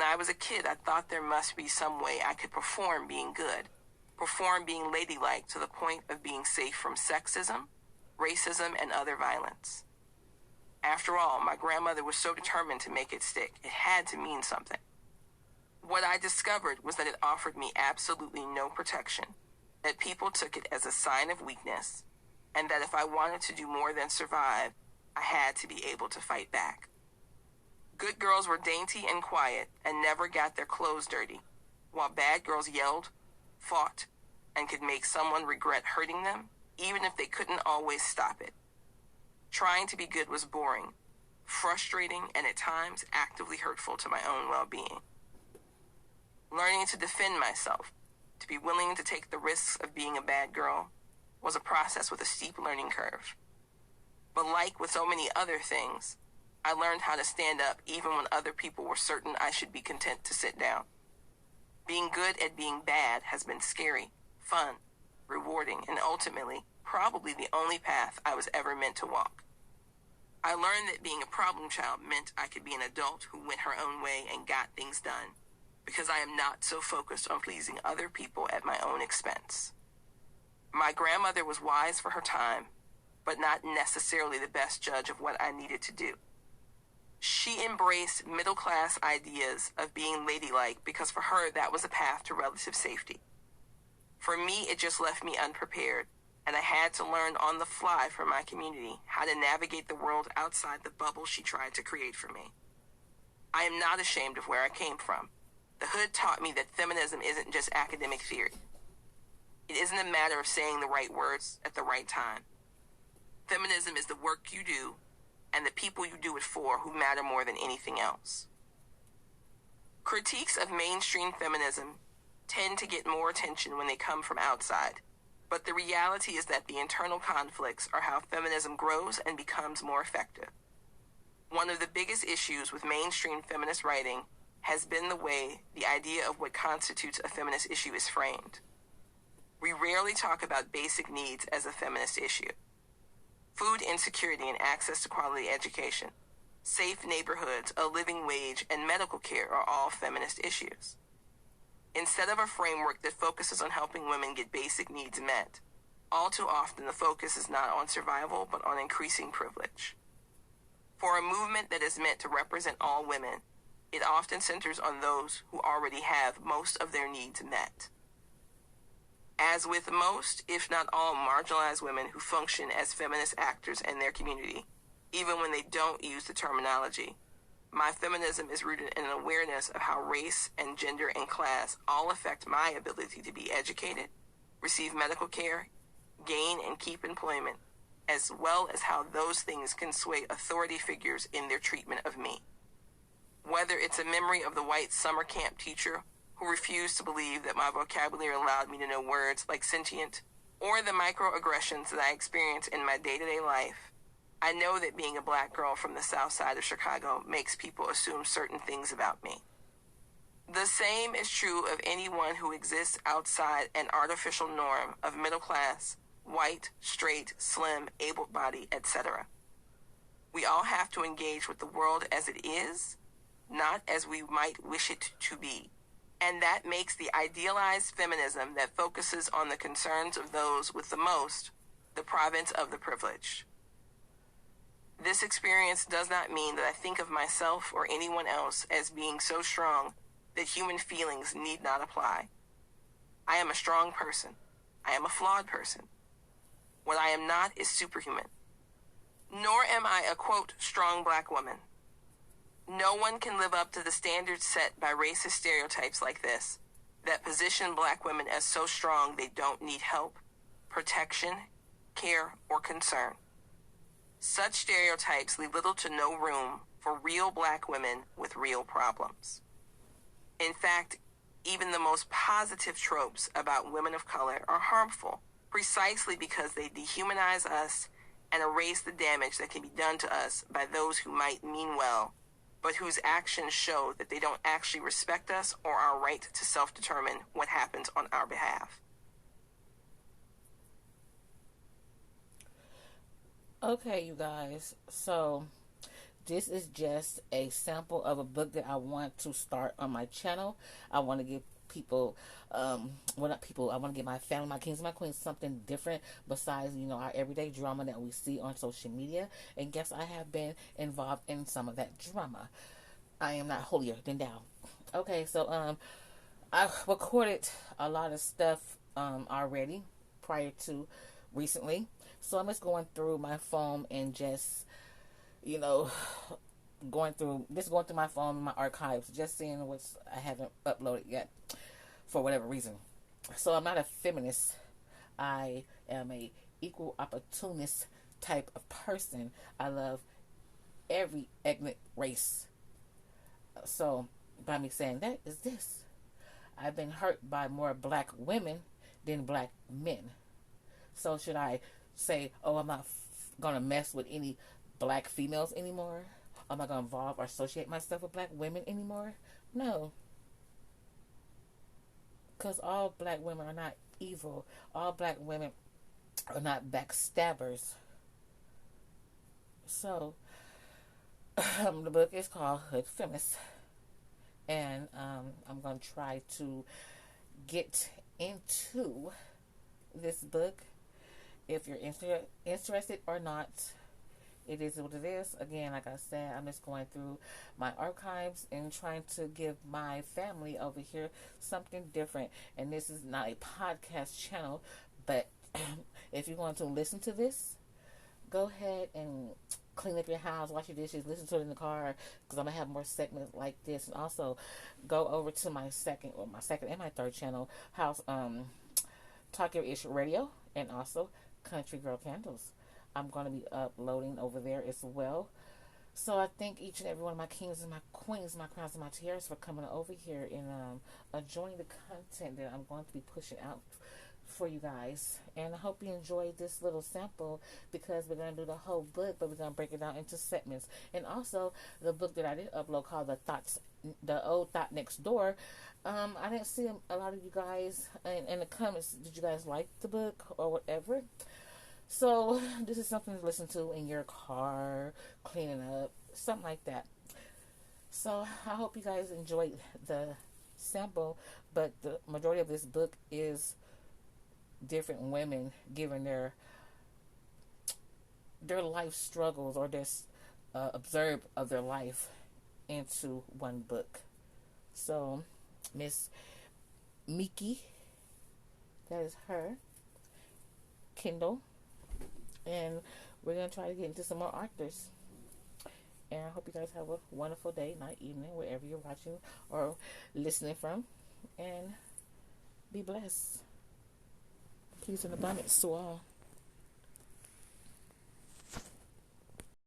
I was a kid, I thought there must be some way I could perform being good, perform being ladylike to the point of being safe from sexism, racism, and other violence. After all, my grandmother was so determined to make it stick, it had to mean something. What I discovered was that it offered me absolutely no protection, that people took it as a sign of weakness, and that if I wanted to do more than survive, I had to be able to fight back. Good girls were dainty and quiet and never got their clothes dirty, while bad girls yelled, fought, and could make someone regret hurting them, even if they couldn't always stop it. Trying to be good was boring, frustrating, and at times actively hurtful to my own well-being. Learning to defend myself, to be willing to take the risks of being a bad girl, was a process with a steep learning curve. But like with so many other things, I learned how to stand up even when other people were certain I should be content to sit down. Being good at being bad has been scary, fun, rewarding, and ultimately, probably the only path I was ever meant to walk. I learned that being a problem child meant I could be an adult who went her own way and got things done, because I am not so focused on pleasing other people at my own expense. My grandmother was wise for her time, but not necessarily the best judge of what I needed to do. She embraced middle-class ideas of being ladylike because for her that was a path to relative safety. For me, it just left me unprepared, and I had to learn on the fly from my community how to navigate the world outside the bubble she tried to create for me. I am not ashamed of where I came from. The hood taught me that feminism isn't just academic theory. It isn't a matter of saying the right words at the right time. Feminism is the work you do and the people you do it for who matter more than anything else. Critiques of mainstream feminism tend to get more attention when they come from outside, but the reality is that the internal conflicts are how feminism grows and becomes more effective. One of the biggest issues with mainstream feminist writing has been the way the idea of what constitutes a feminist issue is framed. We rarely talk about basic needs as a feminist issue. Food insecurity and access to quality education, safe neighborhoods, a living wage, and medical care are all feminist issues. Instead of a framework that focuses on helping women get basic needs met, all too often the focus is not on survival but on increasing privilege. For a movement that is meant to represent all women, it often centers on those who already have most of their needs met. As with most, if not all, marginalized women who function as feminist actors in their community, even when they don't use the terminology, my feminism is rooted in an awareness of how race and gender and class all affect my ability to be educated, receive medical care, gain and keep employment, as well as how those things can sway authority figures in their treatment of me. Whether it's a memory of the white summer camp teacher who refused to believe that my vocabulary allowed me to know words like sentient, or the microaggressions that I experience in my day-to-day life, I know that being a black girl from the south side of Chicago makes people assume certain things about me. The same is true of anyone who exists outside an artificial norm of middle class, white, straight, slim, able-bodied, etc. We all have to engage with the world as it is, not as we might wish it to be. And that makes the idealized feminism that focuses on the concerns of those with the most the province of the privileged. This experience does not mean that I think of myself or anyone else as being so strong that human feelings need not apply. I am a strong person. I am a flawed person. What I am not is superhuman. Nor am I a, quote, strong black woman. No one can live up to the standards set by racist stereotypes like this, that position black women as so strong they don't need help, protection, care, or concern. Such stereotypes leave little to no room for real black women with real problems. In fact, even the most positive tropes about women of color are harmful, precisely because they dehumanize us and erase the damage that can be done to us by those who might mean well, but whose actions show that they don't actually respect us or our right to self-determine what happens on our behalf. Okay, you guys. So, this is just a sample of a book that I want to start on my channel. I want to give people, well, not people, I want to give my family, my kings and my queens, something different besides, you know, our everyday drama that we see on social media. And guess I have been involved in some of that drama. I am not holier than thou. Okay, so I recorded a lot of stuff already prior to recently. So I'm just going through my phone and just, you know, going through my phone, my archives, just seeing what I haven't uploaded yet for whatever reason. So I'm not a feminist. I am a equal opportunist type of person. I love every ethnic race. So by me saying that is this. I've been hurt by more black women than black men. So should I say, oh, I'm not going to mess with any black females anymore? Am I going to involve or associate myself with black women anymore? No. Because all black women are not evil. All black women are not backstabbers. So, the book is called Hood Feminist. And I'm going to try to get into this book. If you're interested or not, it is what it is. Again, like I said, I'm just going through my archives and trying to give my family over here something different. And this is not a podcast channel, but if you're going to listen to this, go ahead and clean up your house, wash your dishes, listen to it in the car, because I'm going to have more segments like this. And also, go over to my second and my third channel, House Talk Your Ish Radio, and also Country Girl Candles. I'm going to be uploading over there as well. So I thank each and every one of my kings and my queens, my crowns and my tiaras for coming over here and enjoying the content that I'm going to be pushing out for you guys. And I hope you enjoyed this little sample, because we're going to do the whole book, but we're going to break it down into segments. And also the book that I did upload called The Old Thought Next Door. I didn't see a lot of you guys in the comments. Did you guys like the book or whatever? So this is something to listen to in your car, cleaning up, something like that. So I hope you guys enjoyed the sample, but the majority of this book is different women giving their life struggles or just observe of their life into one book. So Miss Miki, that is her, Kindle, and we're going to try to get into some more authors. And I hope you guys have a wonderful day, night, evening, wherever you're watching or listening from. And be blessed. Peace and abundance to all.